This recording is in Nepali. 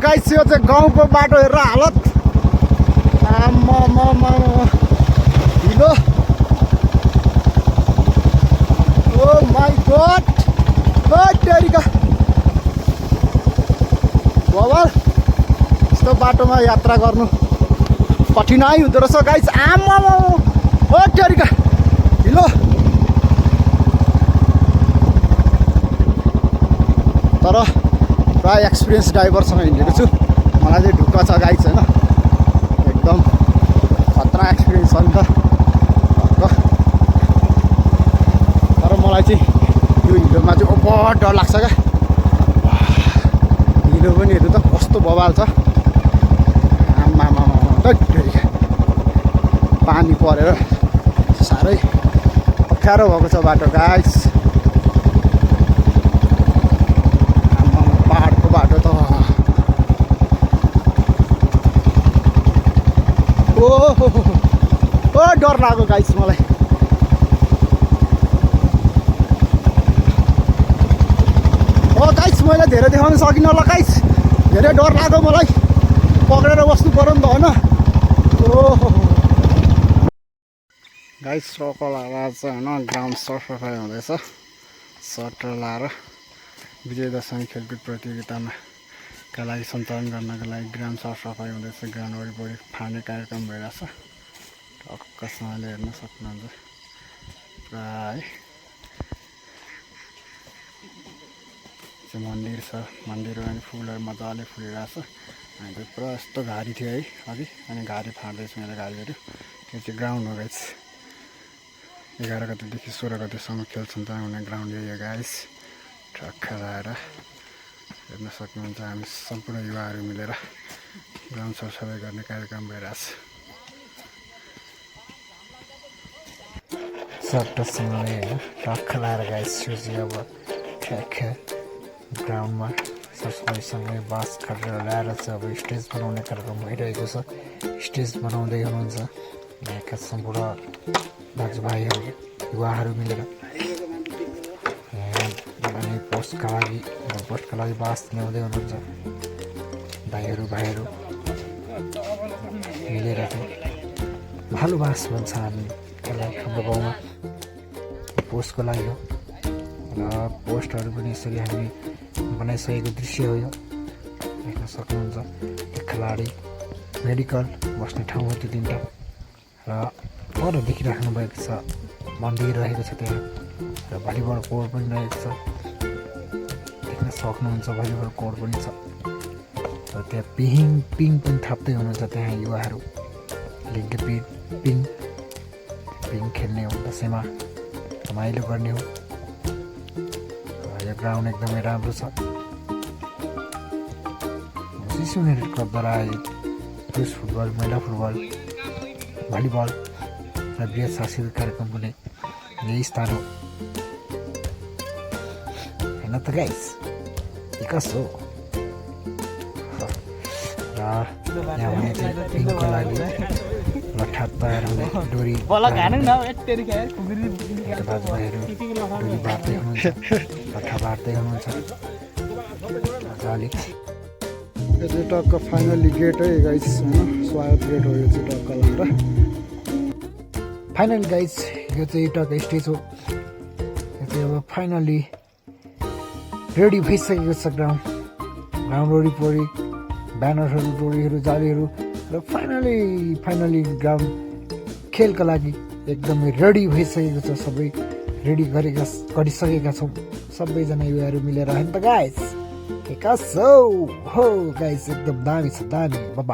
गाइस यो चाहिँ गाउँको बाटो हेरेर हालत ढिलो ओ माई गॉड ओ तेरिका बवाल यस्तो बाटोमा यात्रा गर्नु कठिनाइ हुँदो रहेछ गाइस आमा ओ तेरिका ढिलो तर प्राय एक्सपिरियन्स ड्राइभरसँग हिँडेको छु मलाई चाहिँ ढुक्क छ गाइस होइन एकदम खतरा एक्सपिरियन्स छ नि त तर मलाई चाहिँ यो हिलोमा चाहिँ ओभर डर लाग्छ क्या हिलो पनि हेर्नु त कस्तो बवाल छ आमामा पानी परेर साह्रै अप्ठ्यारो भएको छ बाटो गाइस बाटो त ओ डर लाग्यो गाइस मलाई ओ गाइस मैले धेरै देखाउन सकिनँ ल गाइस धेरै डर लाग्यो मलाई पक्रेर बस्नु पर्यो नि त होइन ओहो गाइस सकलमा चाहिँ होइन ग्राउन्ड सरसफाइ हुँदैछ सटर लाएर विजय दशमी खेलकुद प्रतियोगितामा का लागि सञ्चालन गर्नको लागि ग्राउन्ड सरसफाइ हुँदैछ ग्राउन्ड वरिपरि फार्ने कार्यक्रम भइरहेछ टक्कसँगले हेर्न सक्नुहुन्छ प्राय चाहिँ मन्दिर छ मन्दिर अनि फुलहरू मजाले फुलिरहेछ अनि पुरा यस्तो घारी थियो है अघि अनि घारी फाट्दैछ मेरो गाडीहरू यो चाहिँ ग्राउन्ड हो गाइस 11 गतेदेखि 16 गतेसम्म खेल सञ्चालन हुने ग्राउन्ड यो गाइस ट्रक लगाएर हेर्न सक्नुहुन्छ हामी सम्पूर्ण युवाहरू मिलेर ग्राउन्ड सरसफाइ गर्ने कार्यक्रम भइरहेछ सट्टसँगले होइन ट्रक लगाएर गाइस यो चाहिँ अब ठ्याक्क ग्राउन्डमा सरसफाइसँगै बाँस काटेर ल्याएर चाहिँ अब स्टेज बनाउने कार्यक्रम भइरहेको छ स्टेज बनाउँदै हुनुहुन्छ यहाँका सम्पूर्ण दाजुभाइहरू युवाहरू मिलेर अनि पोस्टका लागि बाँस ल्याउँदै हुनुहुन्छ भाइहरू मिलेर चाहिँ भालु बाँस भन्छ हामी यसलाई हाम्रो गाउँमा पोस्टको लागि हो र पोस्टहरू पनि यसरी हामी बनाइसकेको दृश्य हो यो देख्न सक्नुहुन्छ खेलाडी मेडिकल बस्ने ठाउँ हो त्यो तिनवटा र पर देखिराख्नु भएको छ मन्दिर रहेको छ त्यहाँ र भलिबल कोर्ट पनि रहेको छ देख्न सक्नुहुन्छ भलिबल कोर्ट पनि छ र त्यहाँ पिङ पनि थाप्दै हुनुहुन्छ त्यहाँ युवाहरू पिङ खेल्ने हो दसैँमा रमाइलो गर्ने हो यो ग्राउन्ड एकदमै राम्रो छ शिशु युनाइटेड क्लबद्वारा आयोजित पुरुष फुटबल महिला फुटबल भलिबल र वृहत सांस्कृतिक कार्यक्रम पनि यही स्थान हो होइन त गाइस कसो हो र यहाँ भने चाहिँ पिङको लागि लट्ठा तयार हुने डोरी दाजुभाइहरू डोरी बाँड्दै हुनुहुन्छ लट्ठा बाँड्दै हुनुहुन्छ अलिक यो चाहिँ टक्क फाइनली गेट है गाइस होइन स्वागत गेट हो यो चाहिँ टक्क लगाएर फाइनली गाइस यो चाहिँ टक्क स्टेज हो यो चाहिँ अब फाइनली रेडी भइसकेको छ ग्राउन्ड वरिपरि ब्यानरहरू डोरीहरू जालीहरू र फाइनली ग्राउन्ड खेलका लागि एकदमै रेडी भइसकेको छ सबै रेडी गरिसकेका छौँ सबैजना युवाहरू मिलेर होइन त गाइस कसो हो गाइस एकदम दामी छ दामी बाबा